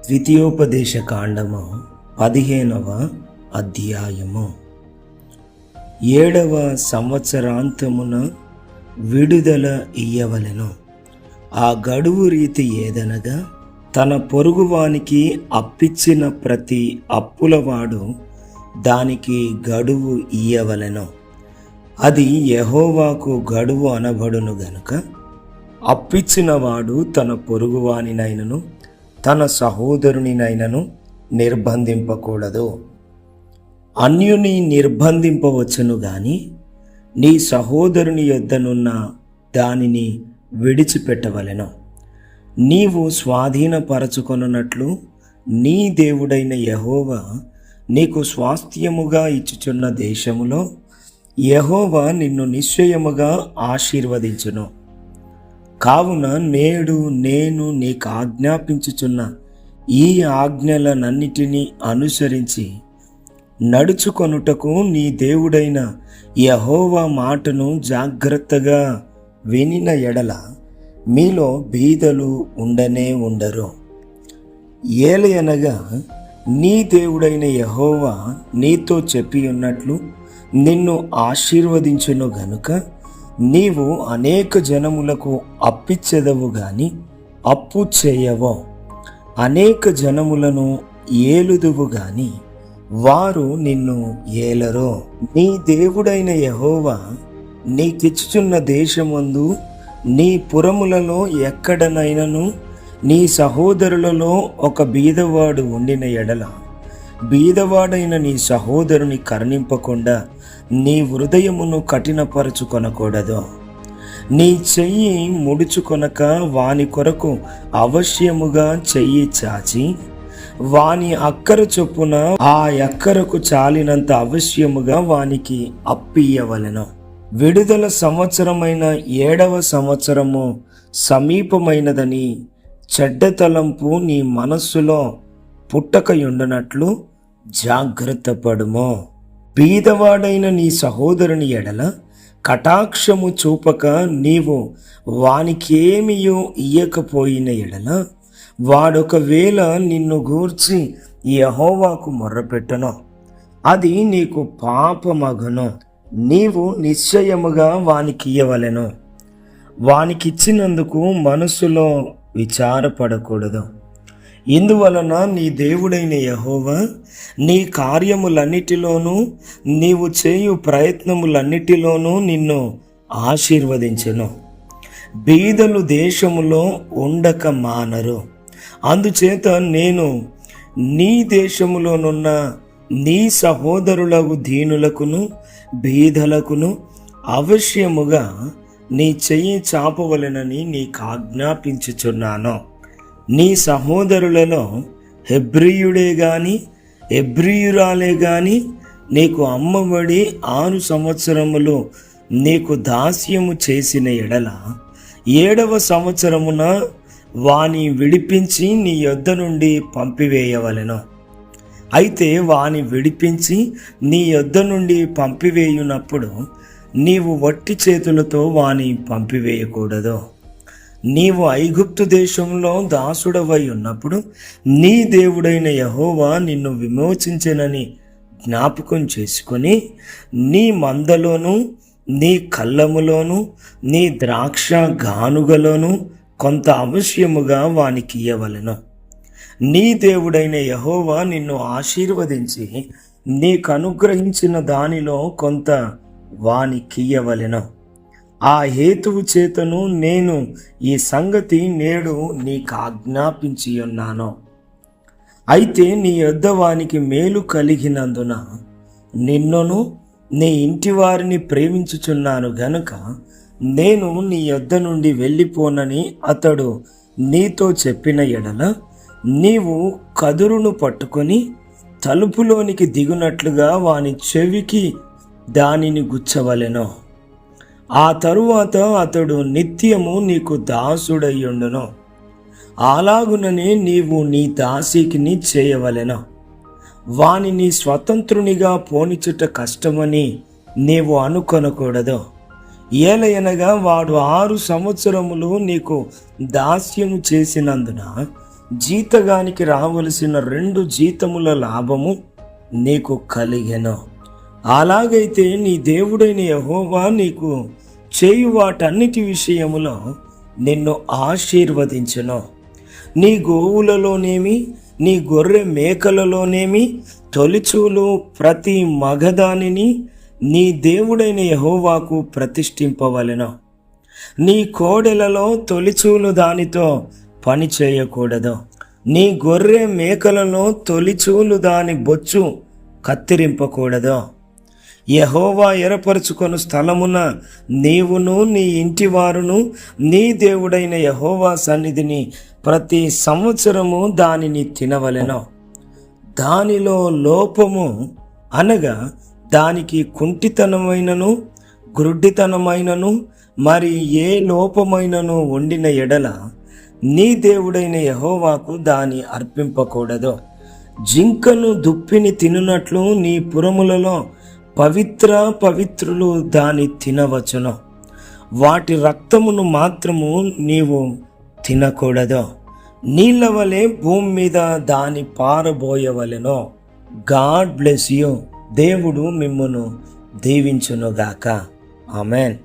ద్వితీయోపదేశ కాండము 15వ అధ్యాయము. 7వ సంవత్సరాంతమున విడుదల ఇయ్యవలెను. ఆ గడువు రీతి ఏదనగా, తన పొరుగువానికి అప్పిచ్చిన ప్రతి అప్పులవాడు దానికి గడువు ఇయ్యవలెను. అది యెహోవాకు గడువు అనబడును గనుక, అప్పిచ్చినవాడు తన పొరుగువానినైనను తన సహోదరునినైనను నిర్బంధింపకూడదు. అన్యుని నిర్బంధింపవచ్చును గాని నీ సహోదరుని యొద్దనున్న దానిని విడిచిపెట్టవలెను. నీవు స్వాధీనపరచుకొనున్నట్లు నీ దేవుడైన యెహోవా నీకు స్వాస్థ్యముగా ఇచ్చుచున్న దేశములో యెహోవా నిన్ను నిశ్చయముగా ఆశీర్వదించును. కావున నేడు నేను నీకు ఆజ్ఞాపించుచున్న ఈ ఆజ్ఞలనన్నిటినీ అనుసరించి నడుచుకొనుటకు నీ దేవుడైన యెహోవా మాటను జాగ్రత్తగా వినిన ఎడల మీలో బీదలు ఉండనే ఉండరు. ఏలయనగా నీ దేవుడైన యెహోవా నీతో చెప్పి ఉన్నట్లు నిన్ను ఆశీర్వదించును గనుక నీవు అనేక జనములకు అప్పిచ్చెదవు గాని అప్పు చేయవో. అనేక జనములను ఏలుదువు గాని వారు నిన్ను ఏలరో. నీ దేవుడైన యెహోవా నీకిచ్చుచున్న దేశమందు నీ పురములలో ఎక్కడనైనను నీ సహోదరులలో ఒక బీదవాడు ఉండిన ఎడల, బీదవాడైన నీ సహోదరుని కరుణింపకుండా నీ హృదయమును కఠినపరచుకొనకూడదు. నీ చెయ్యి ముడుచుకొనక వాని కొరకు అవశ్యముగా చెయ్యి చాచి వాని అక్కర చొప్పున ఆ ఎక్కరకు చాలినంత అవశ్యముగా వానికి అప్పియ్యవలెను. విడుదల సంవత్సరమైన 7వ సంవత్సరము సమీపమైనదని చెడ్డ తలంపు నీ మనస్సులో పుట్టకయుండునట్లు జాగ్రత్త పడుము. బీదవాడైన నీ సహోదరుని ఎడల కటాక్షము చూపక నీవు వానికేమియో ఇయ్యకపోయిన ఎడల, వాడొకవేళ నిన్ను గూర్చి యెహోవాకు మొర్రపెట్టును, అది నీకు పాపమగును. నీవు నిశ్చయముగా వానికియ్యవలెను. వానికిచ్చినందుకు మనస్సులో విచారపడకూడదు. ఇందువలన నీ దేవుడైన యెహోవా నీ కార్యములన్నిటిలోనూ నీవు చేయు ప్రయత్నములన్నిటిలోనూ నిన్ను ఆశీర్వదించెను. బీదలు దేశములో ఉండక మానరు. అందుచేత నేను నీ దేశములోనున్న నీ సహోదరులకు దీనులకును బీదలకును అవశ్యముగా నీ చెయ్యి చాపవలెనని నీకు ఆజ్ఞాపించుచున్నాను. నీ సహోదరులలో హెబ్రీయుడే గాని హెబ్రీయురాలే గాని నీకు అమ్మబడి 6 సంవత్సరములు నీకు దాస్యము చేసిన ఎడల, 7వ సంవత్సరమున వాని విడిపించి నీ యొద్ద నుండి పంపివేయవలెను. అయితే వాని విడిపించి నీ యొద్ద నుండి పంపివేయునప్పుడు నీవు వట్టి చేతులతో వాని పంపివేయకూడదు. నీవు ఐగుప్తు దేశంలో దాసుడవై ఉన్నప్పుడు నీ దేవుడైన యెహోవా నిన్ను విమోచించెనని జ్ఞాపకం చేసుకొని నీ మందలోను నీ కళ్ళములోను నీ ద్రాక్ష గానుగలోను కొంత అవశ్యముగా వానికి ఇయ్యవలెను. నీ దేవుడైన యెహోవా నిన్ను ఆశీర్వదించి నీకు అనుగ్రహించిన దానిలో కొంత వానికియ్యవలెను. ఆ హేతువు చేతను నేను ఈ సంగతి నేడు నీకు ఆజ్ఞాపించి ఉన్నాను. అయితే నీ యొద్ద వానికి మేలు కలిగినందున నిన్నును నీ ఇంటి వారిని ప్రేమించుచున్నాను గనుక నేను నీ యొద్ద నుండి వెళ్ళిపోనని అతడు నీతో చెప్పిన ఎడల, నీవు కదురును పట్టుకొని తలుపులోనికి దిగునట్లుగా వాని చెవికి దానిని గుచ్చవలెను. ఆ తరువాత అతడు నిత్యము నీకు దాసుడయ్యుండును. అలాగుననే నీవు నీ దాసికిని చేయవలెను. వానిని స్వతంత్రునిగా పోనిచుట కష్టమని నీవు అనుకొనకూడదు. ఏలయనగా వాడు 6 సంవత్సరములు నీకు దాస్యము చేసినందున జీతగానికి రావలసిన 2 జీతముల లాభము నీకు కలిగెను. అలాగైతే నీ దేవుడైన యెహోవా నీకు చేయు వాటన్నిటి విషయములో నిన్ను ఆశీర్వదించును. నీ గోవులలోనేమి నీ గొర్రె మేకలలోనేమి తొలిచూలు ప్రతి మగదానిని నీ దేవుడైన యెహోవాకు ప్రతిష్ఠింపవలెను. నీ కోడెలలో తొలిచూలు దానితో పని చేయకూడదు. నీ గొర్రె మేకలలో తొలిచూలు దాని బొచ్చు కత్తిరింపకూడదు. యెహోవా ఏర్పరచుకొను స్థలమున నీవును నీ ఇంటి వారును నీ దేవుడైన యెహోవా సన్నిధిని ప్రతి సంవత్సరము దానిని తినవలెను. దానిలో లోపము అనగా దానికి కుంటితనమైనను గ్రుడ్డితనమైనను మరి ఏ లోపమైనను ఉండిన ఎడల నీ దేవుడైన యెహోవాకు దాని అర్పింపకూడదు. జింకను దుప్పిని తినునట్లు నీ పురములలో పవిత్రులు దాని తినవచ్చును. వాటి రక్తమును మాత్రము నీవు తినకూడదు. నీళ్ళ వలె భూమి మీద దాని పారబోయవలెను. God bless you. దేవుడు మిమ్మును దీవించునుగాక. ఆమెన్.